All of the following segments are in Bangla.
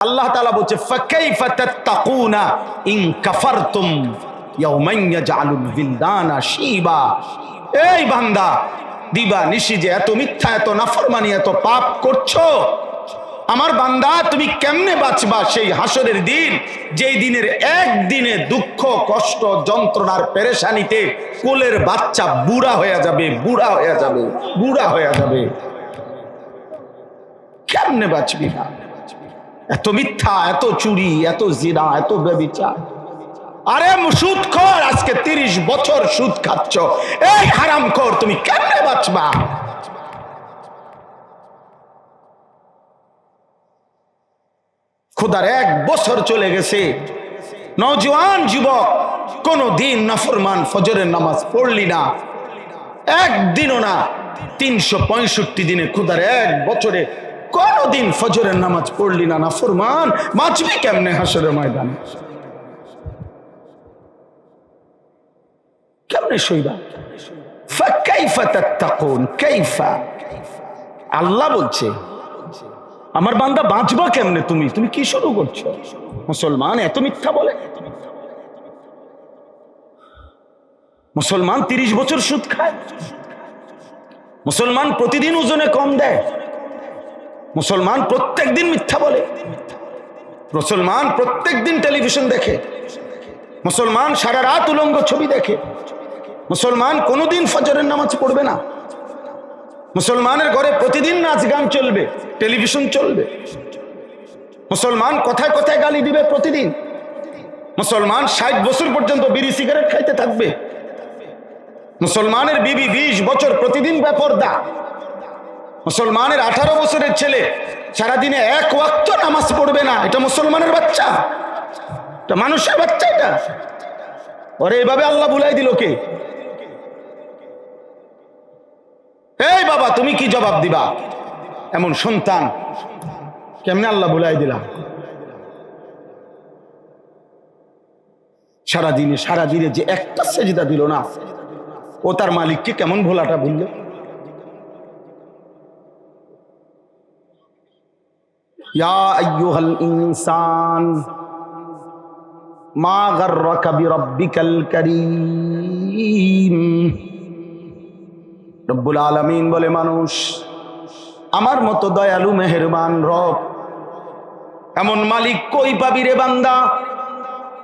আল্লাহ তাআলা বলছে ফাকাইফা তাত্তাকুনা ইন কাফারতুম ইয়াওমান ইয়াজআলুল বিলদানা শিবা। এই বান্দা, দিবা নিশি যে এত মিথ্যা, এত নাফরমানি, এত পাপ করছো, আমার বান্দা তুমি কেমনে বাঁচবা সেই হাসরের দিন, যেই দিনের একদিনে দুঃখ কষ্ট যন্ত্রণার পেরেশানিতে কোলের বাচ্চা বুড়া হয়ে যাবে, বুড়া হয়ে যাবে, বুড়া হয়ে যাবে। কেমনে বাঁচবি না? এত মিথ্যা, এত চুরি, এত জিনা, এত ব্যভিচার। আরে সুদখোর, আজকে 30 বছর সুদ খাচ্ছ, এই হারামখোর, তুমি কেমনে বাঁচবা? খোদার 1 বছর চলে গেছে, নওজোয়ান যুবক কোন দিন নাফরমান ফজরের নামাজ পড়লি না, একদিনও না। 365 দিনে খোদার 1 বছরে কোনদিন ফজরের নামাজ পড়লি না, নাফরমান, বাঁচবি কেমনে হাসরের ময়দানে? কেমনে সইবা? ফাকাইফা তাত্তাকুন, কাইফা। আল্লাহ বলছে আমার বান্দা বাঁচবা কেমনে? তুমি কি শুরু করছো? মুসলমান এত মিথ্যা বলে, মুসলমান 30 বছর সুদ খায়, মুসলমান প্রতিদিন ওজনে কম দেয়, মুসলমান প্রত্যেক দিন মিথ্যা বলে, মুসলমান প্রত্যেক দিন টেলিভিশন দেখে, মুসলমান সারা রাত উলঙ্গ ছবি দেখে, মুসলমান কোনোদিন ফজরের নামাজ পড়বে না, মুসলমানের ঘরে প্রতিদিন নাচ গান চলবে, টেলিভিশন চলবে, মুসলমান কথায় কথায় গালি দিবে প্রতিদিন, মুসলমান 60 বছর পর্যন্ত বিড়ি সিগারেট খাইতে থাকবে, মুসলমানের বিবি 20 বছর প্রতিদিন বেপরদা, মুসলমানের 18 বছরের ছেলে সারাদিনে 1 ওয়াক্ত নামাজ পড়বে না। এটা মুসলমানের বাচ্চা? এটা মানুষের বাচ্চা? এটা ওরে এভাবে আল্লাহ বুলাই দিল কে? এই বাবা, তুমি কি জবাব দিবা? এমন সন্তান কেমনে আল্লাহ বুলাই দিলা? সারাদিনে যে একটা সেজদা দিল না, ও তার মালিককে কেমন ভোলাটা ভুলল? ইয়া আইয়ুহাল ইনসান মা গাররাকা বিরাব্বিকাল কারীম। রব্বুল আলামিন বলে, মানুষ, আমার মতো দয়ালু মেহেরবান রব এমন মালিক কই পাবি রে বান্দা?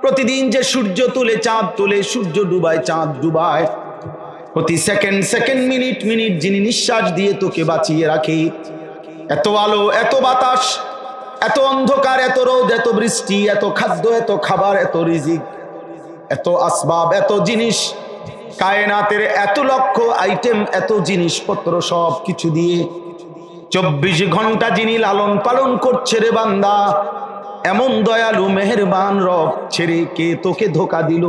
প্রতিদিন যে সূর্য তুলে চাঁদ তুলে, সূর্য ডুবায় চাঁদ ডুবায়, প্রতি সেকেন্ড সেকেন্ড মিনিট মিনিট যিনি নিঃশ্বাস দিয়ে তোকে বাঁচিয়ে রাখে, এত আলো, এত বাতাস, এত অন্ধকার, এত রোদ, এত বৃষ্টি, এত খাদ্য, এত খাবার, এত রিজিক, এত আসবাব, এত জিনিস, কায়নাতের এত লক্ষ আইটেম, এত জিনিসপত্র, সব কিছু দিয়ে 24 ঘন্টা যিনি লালন পালন করছে রে বান্দা, এমন দয়ালু মেহেরবান রব ছেড়ে কে তোকে ধোকা দিল?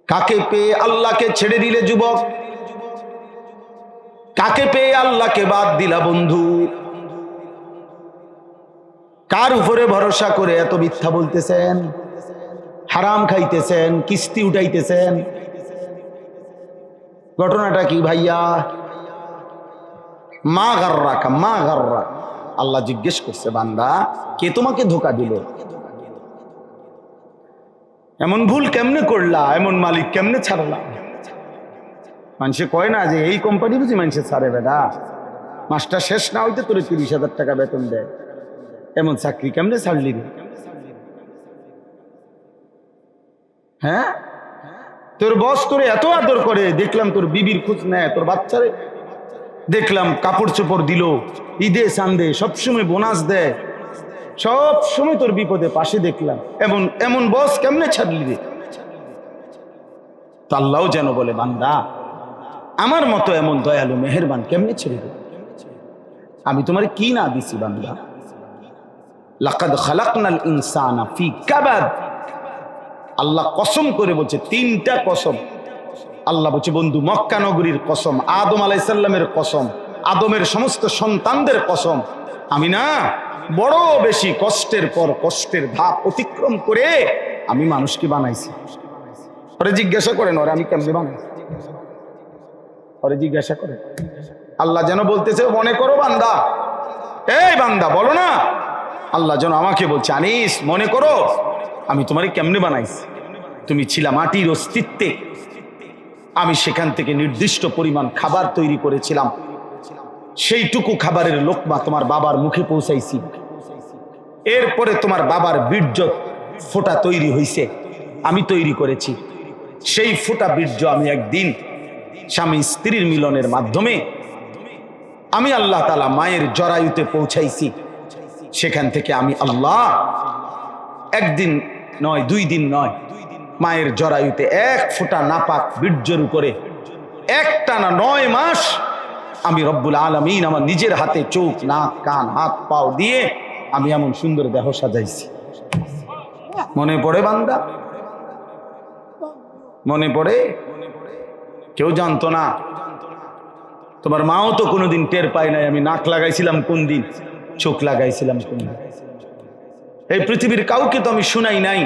কাকে পেয়ে আল্লাহকে ছেড়ে দিলে যুবক? কাকে পেয়ে আল্লাহকে বাদ দিলা বন্ধু? কার উপরে ভরসা করে এত মিথ্যা বলতেছেন, হারাম খাইতেছেন, কিস্তি উঠাইতেছেন? ঘটনাটা কি ভাইয়া? মা গাররাকা, মা গাররাক। আল্লাহ জিজ্ঞেস করছে, বান্দা কে তোমাকে ধোকা দিল? এমন ভুল কেমনে করলা? এমন মালিক কেমনে ছাড়লা? মানুষে কয় না যে এই কোম্পানি বুঝি মানুষে ছাড়ে? বেটা, মাসটা শেষ না হইতে তোরে 30,000 টাকা বেতন দেয়, এমন চাকরি কেমনে ছাড়লি রে? হ্যাঁ, তোর বস তোরে এত আদর করে, দেখলাম তোর বিবির খোঁজ নেয়, তোর বাচ্চারে দেখলাম কাপড় চোপড় দিল, ঈদে চান্দে সবসময় বোনাস দেয়, সব সময় তোর বিপদে পাশে দেখলাম, এমন এমন বস কেমনে ছাড়লি রে? তো আল্লাহও যেন বলে, বান্দা আমার মতো এমন দয়ালু মেহেরবান কেমনে ছেড়ে দেব? আমি তোমার কি না দিছি বান্দা? লাকাদ খালাকনাল ইনসানা ফি কাবাদ। আল্লাহ কসম করে বলছে, 3টা কসম। আল্লাহ বলছে, বন্ধু মক্কা নগরীর কসম, আদম আলাইহিস সালামের কসম, আদমের সমস্ত সন্তানদের কসম, আমি না বড় বেশি কষ্টের পর কষ্টের ধাপ অতিক্রম করে আমি মানুষকে বানাইছি। ওরে জিজ্ঞাসা করেন, ওরে আমি কেমনে বানাইছি? ওরে জিজ্ঞাসা করেন। আল্লাহ যেন বলতেছে, মনে করো বান্দা এই বান্দা বলো না, আল্লাহ যেন আমাকে বলছে, আনিস মনে করো আমি তোমারে কেমনে বানাইছি। তুমি ছিলা মাটির অস্তিত্বে, আমি সেখান থেকে নির্দিষ্ট পরিমাণ খাবার তৈরি করেছিলাম, সেইটুকু খাবারের লোকমা তোমার বাবার মুখে পৌঁছাইছি। এরপরে তোমার বাবার বীর্য ফোঁটা তৈরি হইছে, আমি তৈরি করেছি। সেই ফোঁটা বীর্য আমি একদিন স্বামী স্ত্রীর মিলনের মাধ্যমে আমি আল্লাহ তাআলা মায়ের জরায়ুতে পৌঁছাইছি। সেখান থেকে আমি আল্লাহ একদিন নয়, 2 দিন নয়, মায়ের জরায়ুতে এক ফোঁটা নাপাক বীর্যের উপরে একটানা 9 মাস আমি রব্বুল আলামিন আমার নিজের হাতে চোখ, নাক, কান, হাত, পাও দিয়ে আমি এমন সুন্দর দেহ সাজাইছি। মনে পড়ে বান্দা? মনে পড়ে? কেউ জানতো না, তোমার মাও তো কোনোদিন টের পায় নাই আমি নাক লাগাইছিলাম কোন দিন, চোখ লাগাইছিলাম কোন দিন। এই পৃথিবীর কাউকে তো আমি শুনাই নাই,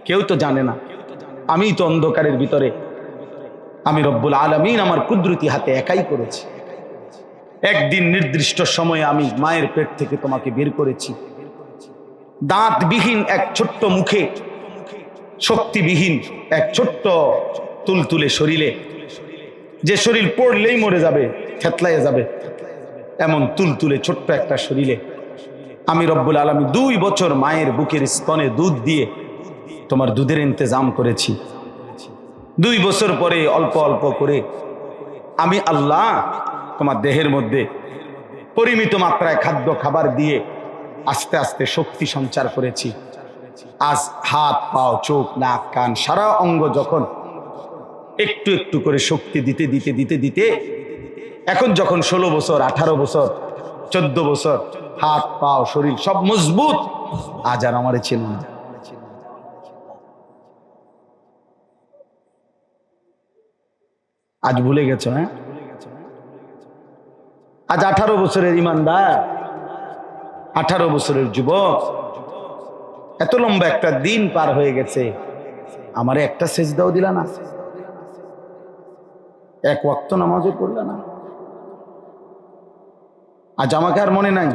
কেউ তো জানে না। আমি তো অন্ধকারের ভিতরে, আমি রব্বুল আলামিন আমার কুদরতি হাতে একাই করেছি। একদিন নির্দিষ্ট সময়ে আমি মায়ের পেট থেকে তোমাকে বের করেছি, দাঁতবিহীন এক ছোট্ট মুখে, শক্তিবিহীন এক ছোট্ট তুলতুলে শরীরে, যে শরীর পড়লেই মরে যাবে, থেতলাইয়া যাবে, এমন তুলতুলে ছোট্ট একটা শরীরে আমি রব্বুল আলামিন 2 বছর মায়ের বুকের স্তনে দুধ দিয়ে তোমার দুধের ইন্তজাম করেছি। 2 বছর পরে অল্প অল্প করে আমি আল্লাহ তোমার দেহের মধ্যে পরিমিত মাত্রায় খাদ্য খাবার দিয়ে আস্তে আস্তে শক্তি সঞ্চার করেছি। আজ হাত, পাও, চোখ, নাক, কান, সারা অঙ্গ যখন একটু একটু করে শক্তি দিতে দিতে দিতে দিতে এখন যখন 16 বছর, 18 বছর, 14 বছর, হাত, পাও, শরীর সব মজবুত, আজ আর আমারে ছিল না। আজ ভুলে গেছো? হ্যাঁ, আজ 18 বছরের ইমানদার, 18 বছরের যুবক, এত লম্বা একটা দিন পার হয়ে গেছে, আমারে একটা সেজদাও দিলা না, এক ওয়াক্ত নামাজও পড়লা না। আজ আমাকে আর মনে নাই?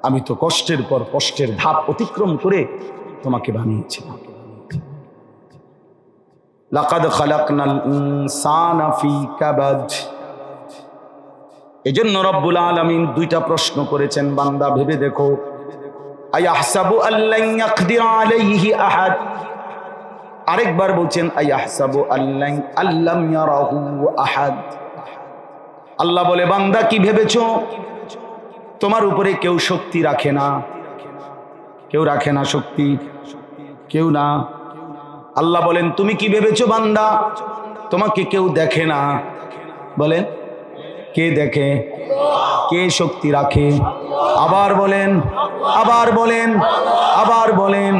আমি তো কষ্টের পর কষ্টের ধাপ অতিক্রম করে তোমাকে বানিয়েছিলাম। লাকাদ খালাকনাল ইনসানা ফি কাবাদ। এজন্য রব্বুল আলামিন 2টা প্রশ্ন করেছেন, বান্দা ভেবে দেখো। আয়াহসাবু আল্লান ইয়াকদির আলাইহি আহাদ, আরেকবার বলছেন আয়াহসাবু আল্লাম ইয়ারাহু আহাদ। আল্লাহ বলে, বান্দা কি ভেবেছো তোমার উপরে কেউ শক্তি রাখে না? কেউ রাখে না শক্তি, কেউ না। আল্লাহ বলেন, তুমি কি ভেবেছো বান্দা তোমাকে কেউ দেখে না? বলেন, কে দেখে? কে শক্তি রাখে? আবার বলেন, আবার বলেন, আবার বলেন,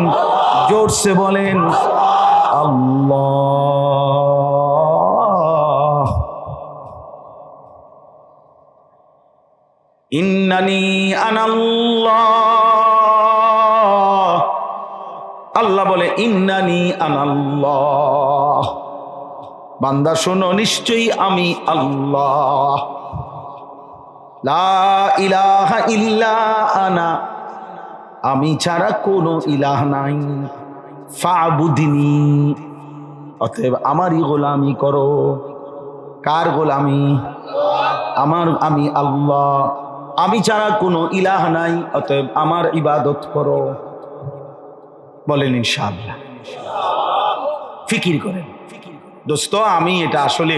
জোরসে বলেন, আল্লাহ। ইন্নানি আনাল্লাহ। আল্লাহ বলে, ইন্নানি আনাল্লাহ। বান্দা শোনো, নিশ্চয়ই আমি আল্লাহ। লা ইলাহা ইল্লা আনা, আমি ছাড়া কোনো ইলাহ নাই। ফাবুদিনি, অতএব আমারই গোলামি করো। কার গোলামি? আমার। আমি আল্লাহ, আমি ছাড়া কোনো ইলাহ নাই, অতএব আমার ইবাদত করো। বলেন ইনশাআল্লাহ। ফিকির করেন দোস্ত, আমি এটা আসলে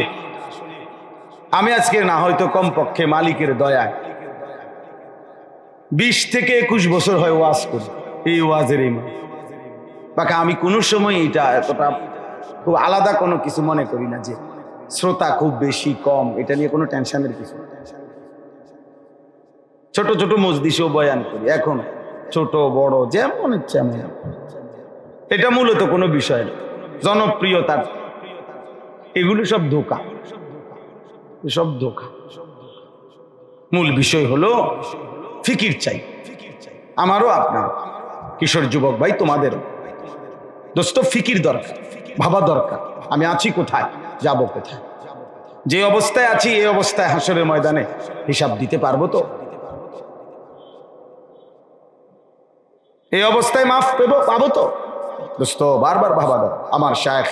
আমি আজকে না হয়তো কমপক্ষে মালিকের দয়ায় 20 থেকে 21 বছর হয় ওয়াজ করি, এই ওয়াজের এই বাকি আমি কোনো সময় এটা এতটা খুব আলাদা কোনো কিছু মনে করি না যে শ্রোতা খুব বেশি কম, এটা নিয়ে কোনো টেনশনের কিছু। ছোট ছোট মজলিসেও বয়ান করি, এখন ছোট বড় যেমন ইচ্ছা এমন। এটা মূলত কোনো বিষয় না, জনপ্রিয়তার এগুলো সব ধোঁকা, সব ধোঁকা। মূল বিষয় হলো ফিকির চাই, আমারও আপনার কিশোর যুবক ভাই তোমাদের দোস্ত, ফিকির দরকার, ভাবা দরকার, আমি আছি কোথায়, যাব কোথায়। যে অবস্থায় আছি এই অবস্থায় হাসরের ময়দানে হিসাব দিতে পারবো তো? এই অবস্থায় মাফ পাবো তো? দোস্ত বারবার ভাবা দাও। আমার শায়েখ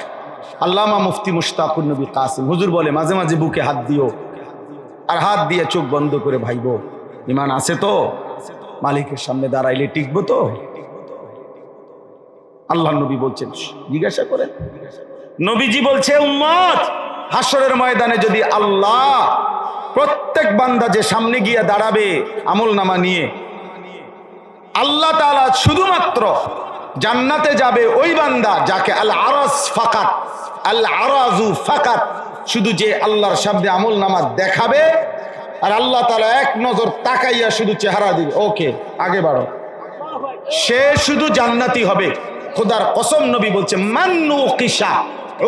আল্লামা মুফতি মুশতাকুর নবী কাসিম হুজুর বলে, মাঝে মাঝে বুকে হাত দিও, আর হাত দিয়ে চোখ বন্ধ করে ভাইবো, ইমান আছে তো? মালিকের সামনে দাঁড়াইলে টিকবো তো? আল্লাহ নবী বলছেন, জিজ্ঞাসা করেন। নবীজি বলছে, উম্মত হাসরের ময়দানে যদি আল্লাহ প্রত্যেক বান্দা যে সামনে গিয়ে দাঁড়াবে আমল নামা নিয়ে, আল্লাহ তাআলা শুধুমাত্র জান্নাতে যাবে ওই বান্দা যাকে আল আরাজ ফাকাত, আল আরাজু ফাকাত, শুধু যে আল্লাহর সামনে আমল নামা দেখাবে, আর আল্লাহ তাআলা এক নজর তাকাইয়া শুধু চেহারা দিবে, ওকে আগে বাড়ো, সে শুধু জান্নাতি হবে। খোদার কসম নবী বলছে, মান্নু কিসা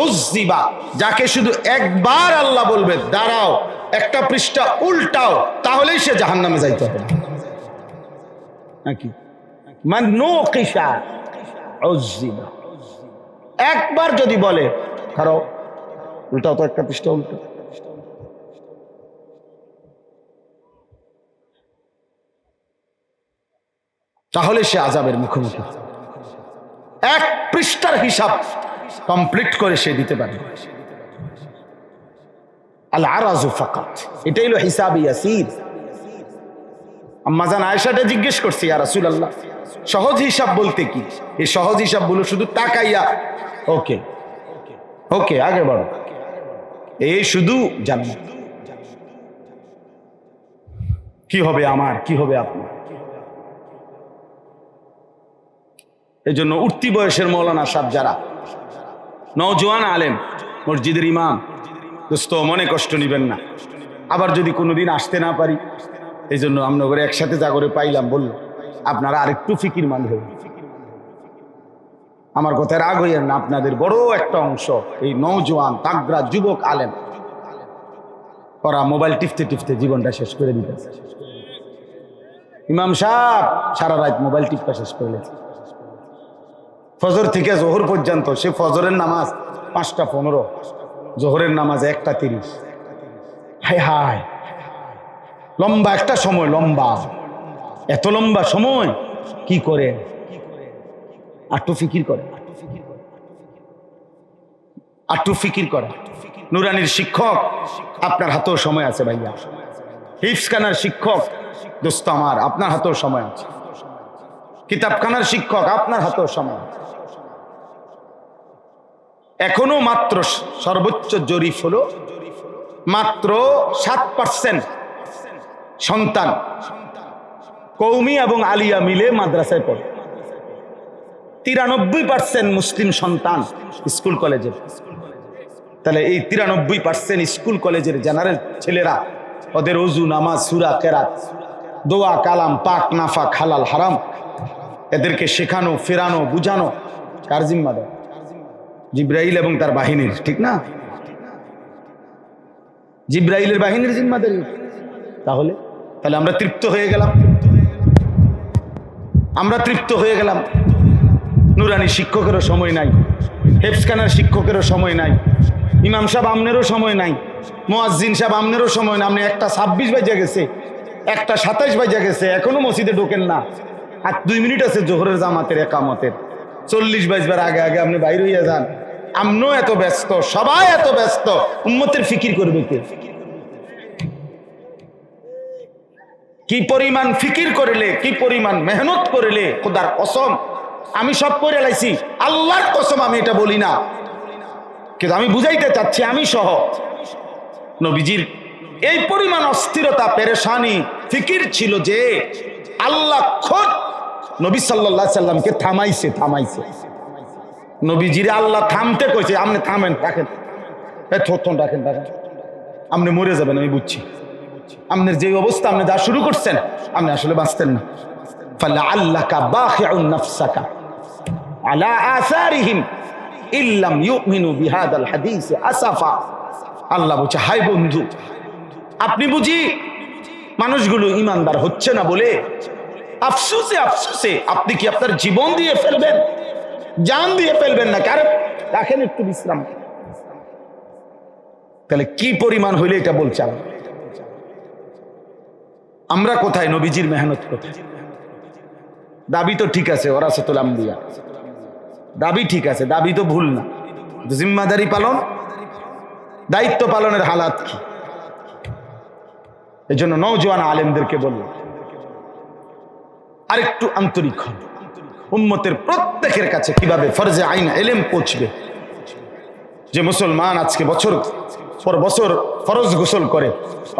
উজ্জিবা, যাকে শুধু একবার আল্লাহ বলবে দাঁড়াও, একটা পৃষ্ঠা উল্টাও, তাহলেই সে জাহান্নামে যাইতে হবে নাকি? মান্নু কিসা উজ্জিবা, একবার যদি বলে খারাপ উল্টাও তো, একটা পৃষ্ঠা উল্টাও, তাহলে সে আযাবের মুখোমুখি। এক পৃষ্ঠার হিসাব কমপ্লিট করে সে দিতে পারে। আল আরাজু ফাকাত, এটাই হলো হিসাব ইয়াসির। আম্মা জান আয়েশাটা জিজ্ঞেস করছি, ইয়া রাসূলুল্লাহ সহজ হিসাব বলতে কি? এই সহজ হিসাব বলো শুধু তাকাইয়া ওকে ওকে আগে বাড়ো, এই শুধু জান্নাত। কি হবে আমার, কি হবে আপনার? এই জন্য উঠতি বয়সের মৌলানা সাহেব যারা নওজোয়ান আলেম, মসজিদের ইমাম, দোস্ত মনে কষ্ট নিবেন না। আবার যদি কোনোদিন আসতে না পারি, এই জন্য আমরা করে একসাথে যা করে পাইলাম বললো, আপনারা আরেকটু ফিকির মান হবেন। আমার কথায় রাগ হইয়েন না, আপনাদের বড় একটা অংশ এই নওজোয়ান তাগড়া যুবক আলেম, ওরা মোবাইল টিপতে টিপতে জীবনটা শেষ করে দিতেছে। ইমাম সাহেব সারা রাত মোবাইল টিপটা শেষ করে দিয়েছে, ফজর থেকে জোহর পর্যন্ত। সে ফজরের নামাজ 5:15, জোহরের নামাজ 1:30। হায় হায়, লম্বা একটা সময়, লম্বা, এত লম্বা সময় কি করে? আটটু ফিকির করে, আটটু ফিকির করে। নুরানির শিক্ষক আপনার হাতেও সময় আছে ভাইয়া, হিফজখানার শিক্ষক দোস্ত আমার আপনার হাতেও সময় আছে, কিতাবখানার শিক্ষক আপনার হাতেও সময় আছে। এখনো মাত্র সর্বোচ্চ জরিপ হলো মাত্র 7% সন্তান কওমি এবং আলিয়া মিলে মাদ্রাসায় পড়ে, 93% মুসলিম সন্তান স্কুল কলেজে। তাহলে এই 93% স্কুল কলেজের জেনারেল ছেলেরা, ওদের ওযু, নামাজ, সূরা, কেরাত, দোয়া, কালাম, পাক, নাফাক, হালাল, হারাম, এদেরকে শেখানো, ফেরানো, বুঝানো কার জিম্মাদার? জিব্রাইল এবং তার বাহিনীর, ঠিক না? জিব্রাইলের বাহিনীর জিম্মাদারি। তাহলে তাহলে আমরা তৃপ্ত হয়ে গেলাম, আমরা তৃপ্ত হয়ে গেলাম। নুরানি শিক্ষকেরও সময় নাই, হেফজখানার শিক্ষকেরও সময় নাই, ইমাম সাহেব আমনেরও সময় নাই, মুয়াজ্জিন সাহেব আমনেরও সময় না। আপনি 1:26 বাজে গেছে, 1:27 বাজে গেছে, এখনো মসজিদে ঢোকেন না। আর 2 মিনিট আছে জোহরের জামাতের একামতের, 40 বাজবার আগে আগে আপনি বাইরে হইয়া যান। আমনও এত ব্যস্ত, সবাই এত ব্যস্ত, উম্মতের ফিকির করবে কে? কি পরিমাণ ফিকির করলে, কি পরিমাণ মেহনত করলে, খোদার কসম আমি সব করে লাইছি, আল্লাহর কসম আমি এটা বলি না, কিন্তু আমি বুঝাইতে চাচ্ছি আমি সহ। নবীজির এই পরিমাণ অস্থিরতা, পেরেশানি, ফিকির ছিল যে আল্লাহ খোদ নবী সাল্লাল্লাহু আলাইহি সাল্লামকে থামাইছে। নবীজিরে আল্লাহ থামতে কইছে, আপনি থামেন, রাখেন, রাখেন, আপনি মরে যাবেন, আমি বুঝছি। আপনার যে অবস্থা, আপনি যা শুরু করছেন, আপনি আসলে বাঁচতেন না। ফালাআল্লাকা বাখিউন নাফসাকা আলা আসারিহিম ইল্লাম ইউমিনু বিহাদাল হাদিস আসাফা। আল্লাহ বলছে, হাই বন্ধু, আপনি বুঝি মানুষগুলো ইমানদার হচ্ছে না বলে আফসোসে আফসোসে আপনি কি আপনার জীবন দিয়ে ফেলবেন, জান দিয়ে ফেলবেন না? কারণ রাখেন একটু বিশ্রাম, তাহলে কি পরিমাণ হইলে এটা বলছে আমরা কোথায়, নবীজির মেহনত কোথায়? দাবি তো ঠিক আছে, ওরাসাতুল আম্বিয়া, দাবি ঠিক আছে, দাবি তো ভুল না, জিম্মাদারি পালন, দায়িত্ব পালনের হালাত কি? এই জন্য নওজোয়ান আলেমদেরকে বলল আরেকটু আন্তরিক হন, উম্মতের প্রত্যেকের কাছে কিভাবে ফরজে আইন এলেম পৌঁছবে। যে মুসলমান আজকে বছর পর বছর ফরজ গোসল করে,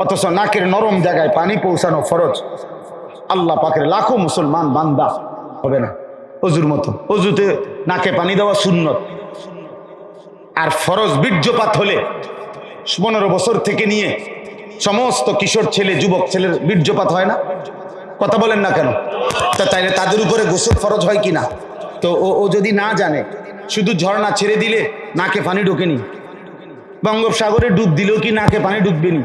অথচ নাকের নরম জায়গায় পানি পৌঁছানো ফরজ, আল্লাহ পাকের লাখো মুসলমান বান্দা হবে না। অজুর মতো, অজুতে নাকে পানি দেওয়া সুন্নত, আর ফরজ বীর্যপাত হলে 15 বছর থেকে নিয়ে সমস্ত কিশোর ছেলে যুবক ছেলের বীর্যপাত হয় না? কথা বলেন না কেন? তা তাইলে তাদের উপরে গোসল ফরজ হয় কিনা? তো ও যদি না জানে, শুধু ঝর্ণা ছেড়ে দিলে নাকে পানি ঢোকেনি, বঙ্গোপসাগরে ডুব দিলেও কি নাকে পানি ঢুকবেনি?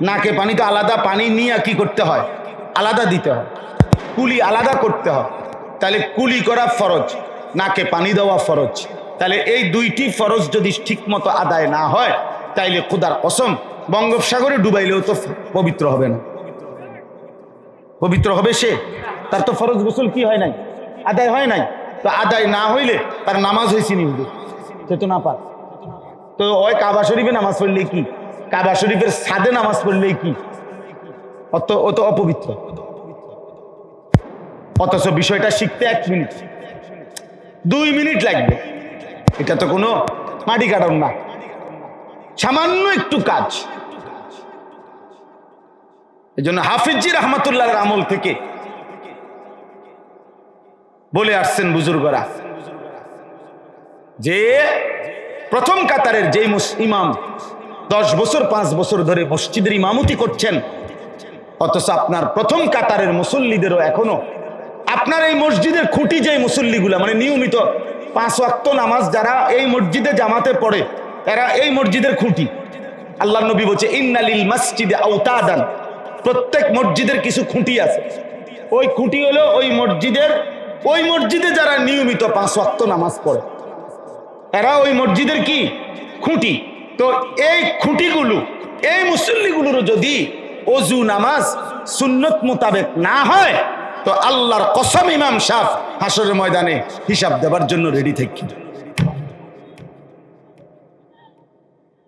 নাকে পানি তো আলাদা, পানি নিয়ে কি করতে হয়? আলাদা দিতে হয়, কুলি আলাদা করতে হয়। তাহলে কুলি করা ফরজ, নাকে পানি দেওয়া ফরজ। তাহলে এই দুইটি ফরজ যদি ঠিক মতো আদায় না হয়, তাইলে খোদার কসম বঙ্গোপসাগরে ডুবাইলেও তো পবিত্র হবে না। পবিত্র হবে সে? তার তো ফরজ গোসল কি হয় নাই, আদায় হয় নাই। তো আদায় না হইলে তার নামাজ হয়েছে নি? সে তো না পার। তো ওই কাবা শরীফে নামাজ পড়লেই কি, কাবা শরীফের ছাদে নামাজ পড়লেই কি, ও তো অপবিত্র। অথচ বিষয়টা শিখতে 1 মিনিট 2 মিনিট লাগবে। এটা তো কোনো মাটি কাটার না, সামান্য একটু কাজ। এই জন্য হাফিজি রহমতুল্লাহর আমল থেকে বলে আসছেন বুজুর্গরা যে প্রথম কাতারের যেই ইমাম 10 বছর 5 বছর ধরে মসজিদের ইমামতি করছেন, অথচ আপনার প্রথম কাতারের মুসল্লিদেরও এখনো আপনার এই মসজিদের খুঁটি, যে মুসল্লিগুলা মানে নিয়মিত 5 ওয়াক্ত নামাজ যারা এই মসজিদে জামাতে পড়ে, এরা এই মসজিদের খুঁটি। আল্লাহ নবী বলছে ইন্নালিল মসজিদে আওতাদান, প্রত্যেক মসজিদের কিছু খুঁটি আছে। ওই খুঁটি হলো ওই মসজিদে যারা নিয়মিত 5 ওয়াক্ত নামাজ পড়ে, এরা ওই মসজিদের কি খুঁটি। তো এই খুঁটিগুলো, এই মুসল্লিগুলোর যদি ওযু নামাজ সুন্নত মোতাবেক না হয়, তো আল্লাহর কসম ইমাম সাহেব হাসরের ময়দানে হিসাব দেবার জন্য রেডি থাকি,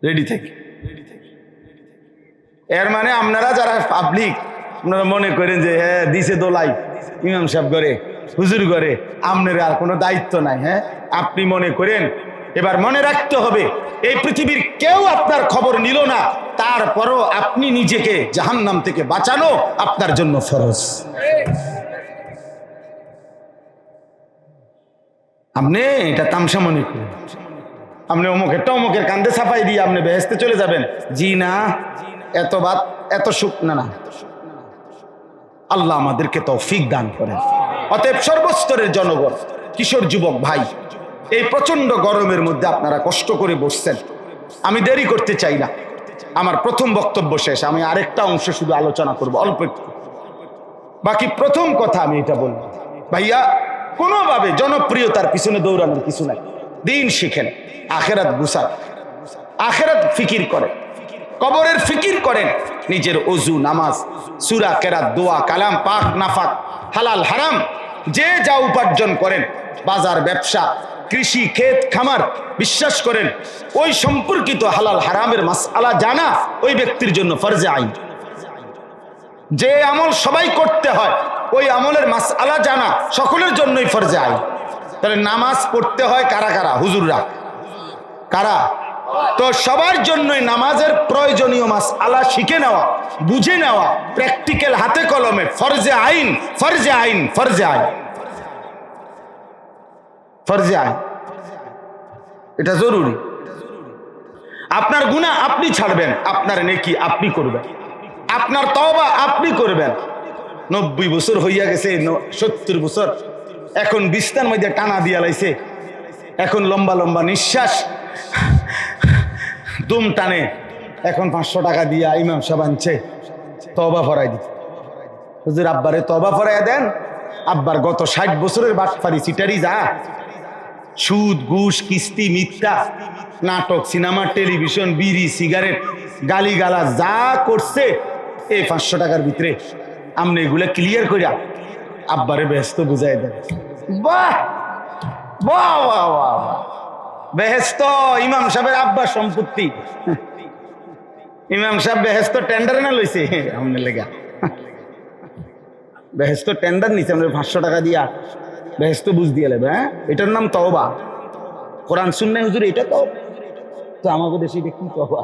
রেডি থাকি। এর মানে আপনারা যারা পাবলিক, আপনারা মনে করেন যে হ্যাঁ দিছে দোলাই ইমাম সাহেব করে, হুজুর করে, আপনার আর কোনো দায়িত্ব নাই। হ্যাঁ, আপনি মনে করেন, এবার মনে রাখতে হবে এই পৃথিবীর কেউ আপনার খবর নিল না, তারপরও আপনি নিজেকে জাহান্নাম থেকে বাঁচানো আপনার জন্য ফরজ। আপনি এটা তামসা মনে করেন, আপনি অমুকের কান্দে ছাপাই দিয়ে আপনি বেহেশতে চলে যাবেন? জি না, এত বাদ এত সুখ না। আল্লাহ আমাদেরকে তৌফিক দান করেন। অতএব সর্বস্তরের জনগণ, কিশোর যুবক ভাই, এই প্রচন্ড গরমের মধ্যে আপনারা কষ্ট করে বসছেন, আমি দেরি করতে চাই না। আমার প্রথম বক্তব্য শেষ, আমি আরেকটা অংশ শুধু আলোচনা করব অল্প একটু। বাকি প্রথম কথা আমি এটা বলব, ভাইয়া কোনোভাবে জনপ্রিয়তার পিছনে দৌড়ানোর কিছু নাই। দিন শিখেন, আখেরাত গুছান, আখেরাত ফিকির করেন, কবরের ফিকির করেন। নিজের ওযু নামাজ, সূরা কেরাত, দোয়া কালাম, পাক নাফাক, হালাল হারাম, যে যা উপার্জন করেন, বাজার ব্যবসা, কৃষি, ক্ষেত খামার, বিশ্বাস করেন ওই সম্পর্কিত হালাল হারামের মাসআলা জানা ওই ব্যক্তির জন্য ফরজে আইন। যে আমল সবাই করতে হয়, ওই আমলের মাসআলা জানা সকলের জন্যই ফরজে আইন। তাহলে নামাজ পড়তে হয় কারা কারা? হুজুররা। কারা? তো সবার জন্যই নামাজের প্রয়োজনীয় মাসআলা শিখে নেওয়া, বুঝে নেওয়া, প্র্যাকটিক্যাল হাতে কলমে ফরজে আইন, ফরজে আইন, ফরজে আইন, ফরজে আইন। এটা জরুরি। আপনার গুনাহ আপনি ছাড়বেন, আপনার নেকি আপনি করবেন, আপনার তওবা আপনি করবেন। 90 বছর হইয়া গেছে, 70 বছর, এখন বিছনার মধ্যে টানা দিয়া লাইছে, এখন লম্বা লম্বা নিঃশ্বাস দুম টানে, এখন 500 টাকা দিয়া ইমাম সাহেব আনছে তওবা ফরাই দিতে। হুজুর আব্বারে তওবা ফরাইয়া দেন, আব্বার গত 60 বছরের বাটপারি চিটারি যা, সুদ ঘুষ কিস্তি মিথ্যা, নাটক সিনেমা টেলিভিশন বিড়ি সিগারেট গালিগালা যা করছে এই 500 টাকার ভিতরে আপনি এগুলা ক্লিয়ার করিয়া আব্বারে বেহেশত বুঝাই দেন। বাহ বাহ বাহ বাহ, বেহেশত ইমাম সাহেবের আব্বার সম্পত্তি। ইমাম সাহেব বেহেশত টেন্ডার না লইছে আমনে লেগা, বেহেশত টেন্ডার নিছে আমরা 500 টাকা দিয়া বেহেশত বুঝ দিয়ে লেবে। হ্যাঁ, এটার নাম তওবা। কোরআন সুন্নাহ হুজুর এটা তো আমাদের দেশে দেখি তওবা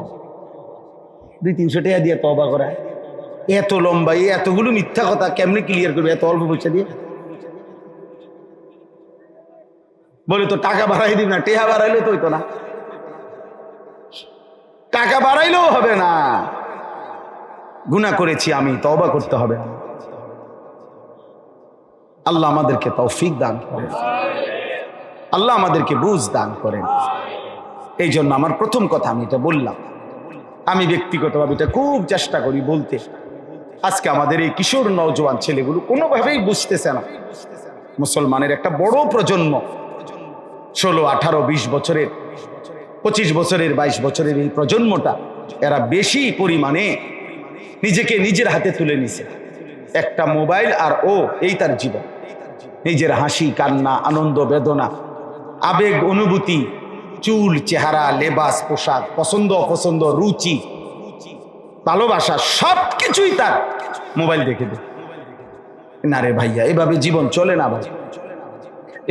200-300 টাকা দিয়ে তওবা করা। এত লম্বা এতগুলো মিথ্যা কথা কেমনে ক্লিয়ার করবে এত অল্প পয়সা দিয়ে? বলে তো টাকা বাড়াই দিব না, টেহা বাড়াইলে তো হইতো না, টাকা বাড়াইলেও হবে না। গুনাহ করেছি আমি, তওবা করতে হবে। আল্লাহ আমাদেরকে তৌফিক দান করেন, আল্লাহ আমাদেরকে বুঝ দান করেন। এই জন্য আমার প্রথম কথা আমি এটা বললাম। আমি ব্যক্তিগতভাবে এটা খুব চেষ্টা করি বলতে। আজকে আমাদের এই কিশোর নওজোয়ান ছেলেগুলো কোনোভাবেই বুঝতেছে না। মুসলমানের একটা বড় প্রজন্ম 16, 18, 20 বছরের, 25 বছরের, 22 বছরের এই প্রজন্মটা এরা বেশি পরিমাণে নিজেকে নিজের হাতে তুলে নিছে। একটা মোবাইল আর এই তার জীবন। নিজের হাসি কান্না, আনন্দ বেদনা, আবেগ অনুভূতি, চুল চেহারা, লেবাস পোশাক, পছন্দ অপছন্দ, রুচি ভালোবাসা সবকিছুই তার মোবাইল দেখে দেয়। না রে ভাইয়া, এভাবে জীবন চলে না ভাই,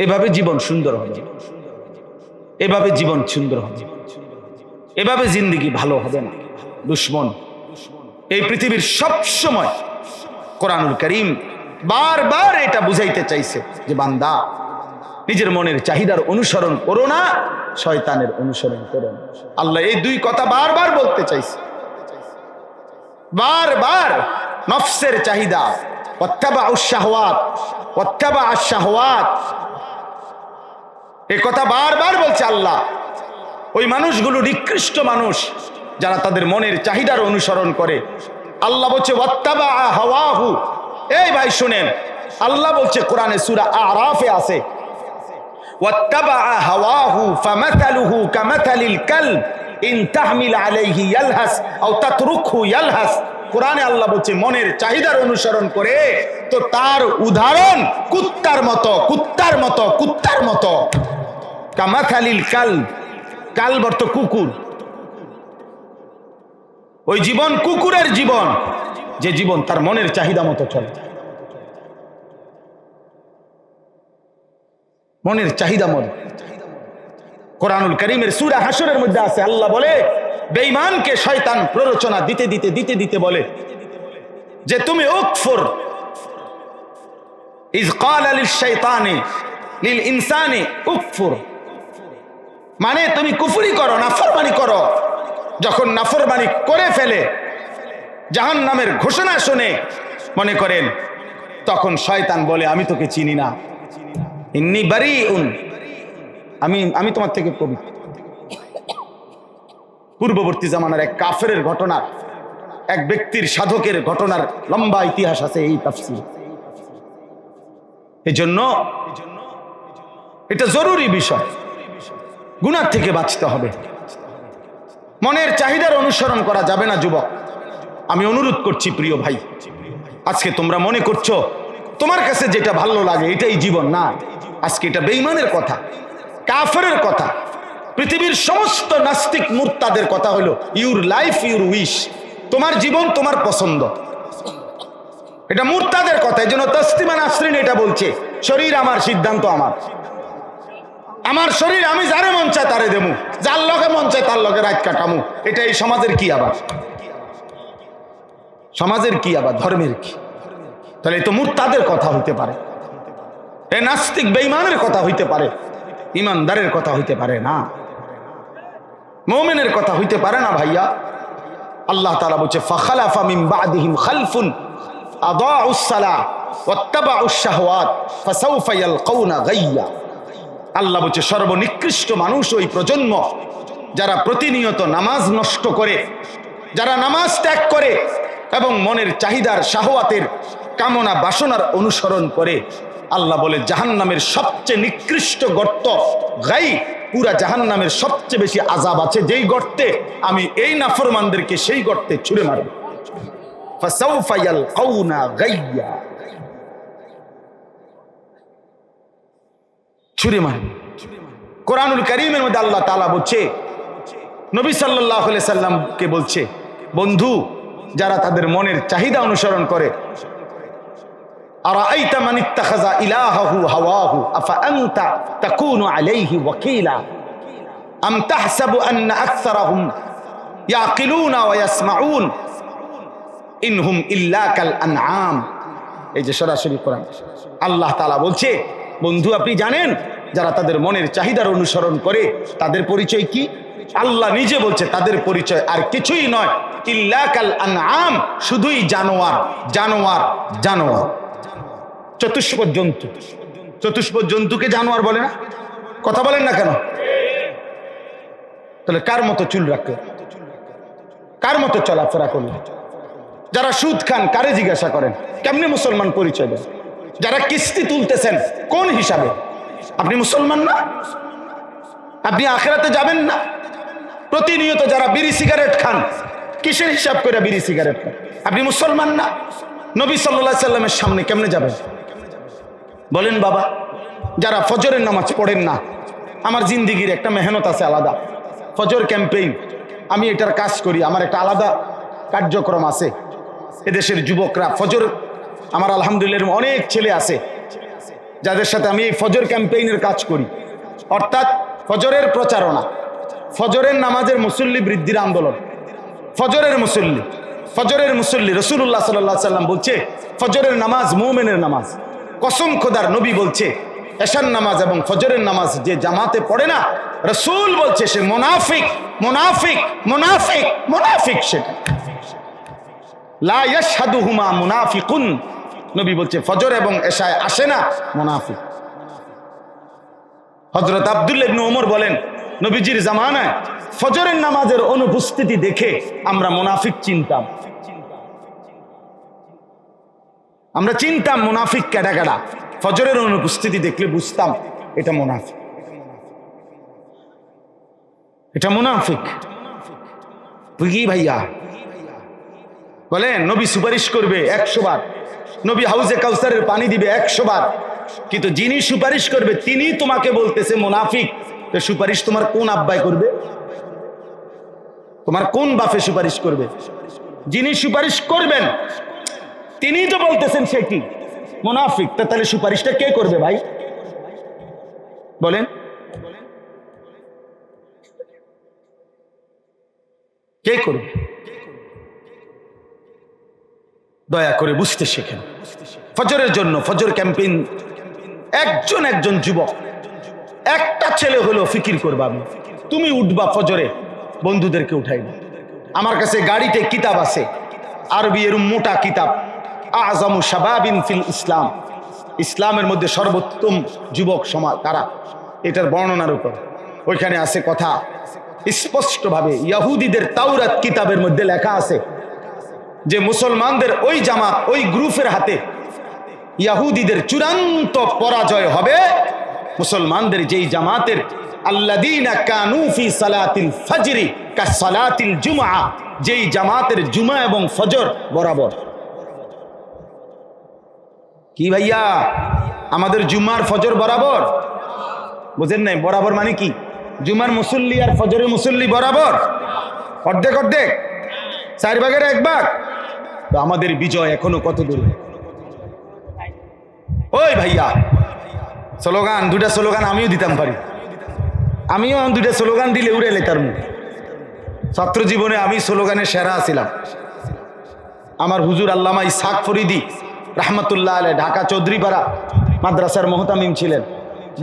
এভাবে জীবন সুন্দর হবে, এভাবে জীবন সুন্দর হবে, এভাবে জিন্দেগি ভালো হবে না। দুশ্মন এই পৃথিবীর সব সময় কোরআনুল কারীম বারবার এটা বুঝাইতে চাইছে যে বান্দা নিজের মনের চাহিদার অনুসরণ করো না, শয়তানের অনুসরণ করো না। আল্লাহ এই দুই কথা বারবার বলতে চাইছে, বারবার। নফসের চাহিদা, ওয়াত্তাবাউশ শাহওয়াত, ওয়াত্তাবাআশ শাহওয়াত, এই কথা বারবার বলছে আল্লাহ। ওই মানুষগুলো নিকৃষ্ট মানুষ যারা তাদের মনের চাহিদার অনুসরণ করে। আল্লাহ বলছে ওয়াত্তাবাআ হাওয়াহু। এই ভাই শুনেন, আল্লাহ বলছে কোরআনে সূরা আরাফে আছে ওয়াত্তাবাআ হাওয়াহু ফামাথালুহু কামাথালিল কালব ইন তাহমিল আলাইহি ইয়ালহাস আও তাতরুকহু ইয়ালহাস। কোরআনে আল্লাহ বলছে মনের চাহিদার অনুসরণ করে তো তার উদাহরণ কুত্তার মতো, কুত্তার মতো, কুত্তার মতো। কামাথালিল কালব, কালব অর্থ কুকুর। ওই জীবন কুকুরের জীবন, যে জীবন তার মনের চাহিদা মতো চলে, মনের চাহিদা মতো। কোরআনুল কারীমের সূরা হাশরের মধ্যে আছে, আল্লাহ বলে বেঈমানকে শয়তান প্ররোচনা দিতে দিতে দিতে দিতে বলে যে তুমি উকফুর ইয ক্বালা লিশ শাইতানি লিল ইনসানি উকফুর, মানে তুমি কুফরি করো, নাফরমানি করো। যখন নাফরমানি করে ফেলে, জাহান্নামের ঘোষণা শুনে মনে করেন, তখন শয়তান বলে আমি তোকে চিনি না, ইন্নী বারীউন, আমি তোমার থেকে পবিত্র। পূর্ববর্তী জামানার এক কাফেরের ঘটনা, এক ব্যক্তির সাধকের ঘটনার লম্বা ইতিহাস আছে এই তাফসীর। এজন্য এটা জরুরি বিষয়, গুনাহ থেকে বাঁচতে হবে, মনের চাহিদার অনুসরণ করা যাবে না। যুবক, আমি অনুরোধ করছি প্রিয় ভাই, আজকে তোমরা মনে করছো তোমার কাছে যেটা ভালো লাগে এটাই জীবন, না। আজকে এটা বেঈমানের কথা, কাফেরের কথা, পৃথিবীর সমস্ত নাস্তিক মুরতাদের কথা হলো ইউর লাইফ ইউর উইশ, তোমার জীবন তোমার পছন্দ। এটা মুরতাদের কথা। এই জন্য তাসলিমা নাসরিন এটা বলছে, শরীর আমার, সিদ্ধান্ত আমার, আমার শরীর আমি যারে মন চায় তারে দেমু, যার লগে মন চায় তার লগে রাত কাটামু। এটা এই সমাজের কি আবার? সমাজের কি আবার? ধর্মের কি? তাহলে এই তো মুরতাদের কথা হইতে পারে, এ নাস্তিক বেঈমানের কথা হইতে পারে, ইমানদারের কথা হইতে পারে না, মুমিনের কথা হইতে পারে না ভাইয়া। আল্লাহ তাআলা বলছে ফাখালাফা মিন বাদিহিম খালফুন আদাউস সালাহ ওয়াত্তাবাউশ শাহওয়াত ফাসাউফা ইয়ালকাউনা গাইয়া। আল্লাহ বলছে সর্বনিকৃষ্ট মানুষ ওই প্রজন্ম যারা প্রতিনিয়ত নামাজ নষ্ট করে, যারা নামাজ ত্যাগ করে এবং মনের চাহিদার শাহওয়াতের কামনা বাসনার অনুসরণ করে। আল্লাহ বলে জাহান্নামের সবচেয়ে নিকৃষ্ট গর্ত গাই, পুরা জাহান্নামের সবচেয়ে বেশি আযাব আছে যেই গর্তে আমি এই নাফরমানদেরকে সেই গর্তে ছুঁড়ে মারব। ফাসাউফা ইয়ালকাউনা গাইয়া, ছুঁড়ে মারব। কোরআনুল কারীমের মধ্যে আল্লাহ তাআলা বলছে, নবী সাল্লাল্লাহু আলাইহি সাল্লামকে বলছে, বন্ধু যারা তাদের মনের চাহিদা অনুসরণ করে, আরাআইতা মান ইত্তাখাযা ইলাহাহু হাওয়াহু আফা আনতা তাকুনু আলাইহি ওয়াকিলা আম তাহসাবু আন্না আকসারাহুম ইয়াকিলুনা ওয়া ইয়াসমাউন ইনহুম ইল্লা কাল আনআম। এই যে সরাসরি কোরআন আল্লাহ তাআলা বলছে, বন্ধু আপনি জানেন যারা তাদের মনের চাহিদার অনুসরণ করে তাদের পরিচয় কি? আল্লাহ নিজে বলছে তাদের পরিচয় আর কিছুই নয়, ইল্লা কাল আনআম, শুধুই জানোয়ার জানোয়ার জানোয়ার। চতুষ্প জন্তু, চতুষ্প জন্তুকে জানোয়ার বলে না? কথা বলেন না কেন? তাহলে কার মতো চুল রাখে, কার মতো চলাফেরা করলে? যারা সুদ খান কারে জিজ্ঞাসা করেন? কেমনে মুসলমান পরিচয় দেন? যারা কিস্তি তুলতেছেন কোন হিসাবে? আপনি মুসলমান না? আপনি আখিরাতে যাবেন না? প্রতিনিয়ত যারা বিড়ি সিগারেট খান কিসের হিসাব করে বিড়ি সিগারেট খান? আপনি মুসলমান না? নবী সাল্লাল্লাহু আলাইহি সাল্লামের সামনে কেমনে যাবেন বলেন বাবা? যারা ফজরের নামাজ পড়েন না, আমার জিন্দিগির একটা মেহনত আছে আলাদা, ফজর ক্যাম্পেইন, আমি এটার কাজ করি, আমার একটা আলাদা কার্যক্রম আছে। এদেশের যুবকরা ফজর, আমার আলহামদুলিল্লাহ অনেক ছেলে আছে যাদের সাথে আমি এই ফজর ক্যাম্পেইনের কাজ করি, অর্থাৎ ফজরের প্রচারণা, ফজরের নামাজের মুসল্লি বৃদ্ধির আন্দোলন। ফজরের মুসল্লি, ফজরের মুসল্লি রাসূলুল্লাহ সাল্লাল্লাহু আলাইহি সাল্লাম বলছে ফজরের নামাজ মুমিনের নামাজ। কসম খোদার নবী বলছে এশার নামাজ এবং ফজরের নামাজ যে জামাতে পড়ে না, রাসূল বলছে সে মুনাফিক মুনাফিক মুনাফিক মুনাফিক। সেটা লা ইয়াশহাদুহুমা মুনাফিকুন, নবী বলছে ফজর এবং এশায় আসে না মুনাফিক। হযরত আব্দুল্লাহ ইবনে ওমর বলেন নবীজির জামানায় ফজরের নামাজের অনুপস্থিতি দেখে আমরা মুনাফিক চিনতাম, আমরা চিনতাম মুনাফিক কেডা কেডা। ফজরের অনুপস্থিতি দেখলে বুঝতাম এটা মুনাফিক, এটা মুনাফিক। বুঝি ভাইয়া বলেন নবী সুপারিশ করবে 100 বার, নবী হাউজে কাউসারের পানি দিবে 100 বার, কিন্তু যিনি সুপারিশ করবে তিনি তোমাকে বলতেছে মুনাফিক। তো সুপারিশ তোমার কোন আব্বাই করবে? তোমার কোন বাপে সুপারিশ করবে? যিনি সুপারিশ করবেন তিনি তো বলতেছেন সে কি মুনাফিক। তাহলে সুপারিশটা কে করবে ভাই বলেন? কে করবে? দয়া করে বুঝতে শেখেন। ফজরের জন্য ফজর ক্যাম্পেইন, একজন একজন যুবক, একটা ছেলে হলো ফিকির করবা, আমি তুমি উঠবা ফজরে, বন্ধুদেরকে উঠাইবা। আমার কাছে গাড়িতে কিতাব আছে, আরবি এর মোটা কিতাব, আযমু শাবাবিন ফিল ইসলাম, ইসলামের মধ্যে সর্বোত্তম যুবক সমাজ তারা, এটার বর্ণনার উপর ওইখানে আছে কথা স্পষ্টভাবে। ইহুদিদের তাওরাত কিতাবের মধ্যে লেখা আছে যে মুসলমানদের ওই জামাত, ওই গ্রুপের হাতে ইহুদিদের চূড়ান্ত পরাজয় হবে। মুসলমানদের যেই জামাতের আল্লাযীনা কানু ফি সালাতিল ফজরি কাসালাতিল জুমআ, যেই জামাতের জুমা এবং ফজর বরাবর। কি ভাইয়া আমাদের জুমার ফজর বরাবর? বুঝেন নাই? বরাবর মানে কি? জুমার মুসল্লি আর ফজরের মুসল্লি বরাবর, অর্ধেক অর্ধেক, 4 ভাগের 1 ভাগ। তো আমাদের বিজয় এখনো কত দূরে? ওই ভাইয়া স্লোগান, 2টা স্লোগান আমিও দিতাম পারি, আমিও 2টা স্লোগান দিলে উড়ে লেতার মুখ। ছাত্র জীবনে আমি স্লোগানে সেরা ছিলাম। আমার হুজুর আল্লামা ইসহাক ফরিদি রাহমাতুল্লাহ আলাইহি ঢাকা চৌধুরীপাড়া মাদ্রাসার মুহতামিম ছিলেন।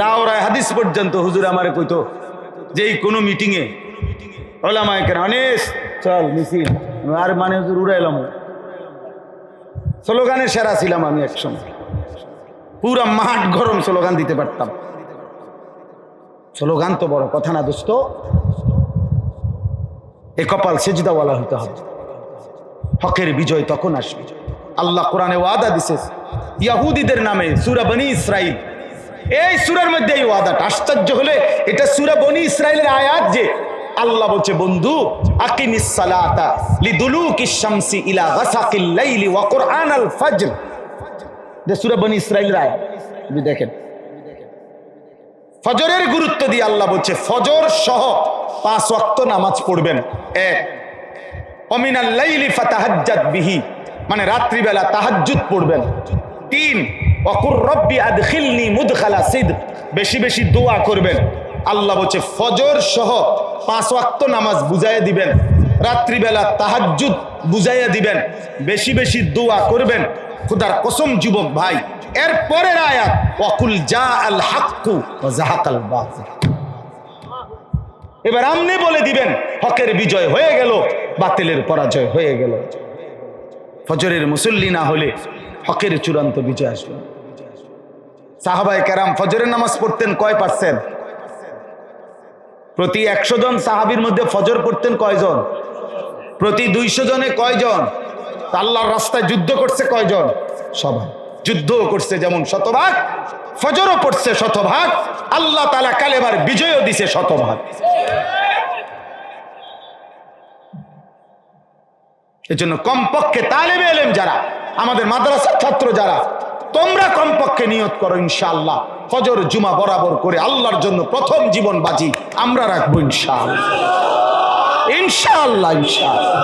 দাওরায়ে হাদিস পর্যন্ত হুজুর আমারে কইতো যেই কোনো মিটিংয়ে ওলামায়ে কেরাম আনিস চল মিছিল, আর মানে হুজুর উড়াইলাম। স্লোগানে সেরা ছিলাম আমি একসময়, পুরা মাঠ গরম স্লোগান দিতে পারতাম। স্লোগান তো বড় কথা না দোস্ত, এ কপাল সেজদাওয়ালা হতে হবে। হকের বিজয় তখন আসবে। আল্লাহ কোরআনে ওয়াদা দিছে ইহুদিদের নামে, সূরা বনী ইসরাইল এই সূরার মধ্যে এই ওয়াদাটা। আশ্চর্য হলে এটা সূরা বনি ইসরাইলের আয়াত, যে আল্লাহ বলছে বন্ধু আকিমিস সালাতা লিদুলুকিশ শামসি ইলা গাসাকিল লাইলি ওয়া কুরআনাল ফাজর। এটা সূরা বনি ইসরাইলের আয়াত। আপনি দেখেন ফজরের গুরুত্ব দিয়ে আল্লাহ বলছে ফজর সহ 5 ওয়াক্ত নামাজ পড়বেন। এক, ওমিনাল লাইলি ফাতাহাজ্জাদ বিহি, মানে রাত্রিবেলা তাহাজ্জুদ পড়বেন। 3, ওয়াকুর রব্বি আদখিলনি মুদখালা সিদক, বেশি বেশি দোয়া করবেন। আল্লাহ বলছে ফজর সহ 5 ওয়াক্ত নামাজ বুঝাইয়া দিবেন, রাত্রিবেলা তাহাজ্জুদ বুঝাইয়া দিবেন, বেশি বেশি দোয়া করবেন। খোদার কসম যুবক ভাই, এর পরের আয়াত ওয়াকুল জা আল হাক্কু ওয়া যাহাকাল বাতিল। এবার আমনে বলে দিবেন হকের বিজয় হয়ে গেল, বাতিলের পরাজয় হয়ে গেল। ফজরের মুসল্লি না হলে হকের চূড়ান্ত বিজয় আসবে। সাহাবায়ে কেরাম ফজরের নামাজ পড়তেন কয় পার্সেন্ট? প্রতি 100 জন সাহাবীর মধ্যে ফজর পড়তেন কয়জন? প্রতি 200 জনে কয়জন? আল্লাহর রাস্তায় যুদ্ধ করছে কয়জন? সবাই। যুদ্ধও করছে যেমন শতভাগ, ফজরও পড়ছে শতভাগ, আল্লাহ তাআলা কালেমার বিজয়ও দিছে শতভাগ। এজন্য কমপক্ষে তালেবে ইলম যারা, আমাদের মাদ্রাসার ছাত্র যারা, তোমরা কমপক্ষে নিয়ত করো ইনশাআল্লাহ ফজর জুমা বরাবর করে আল্লাহর জন্য প্রথম জীবন বাজি আমরা রাখবো ইনশাআল্লাহ, ইনশাআল্লাহ, ইনশাআল্লাহ।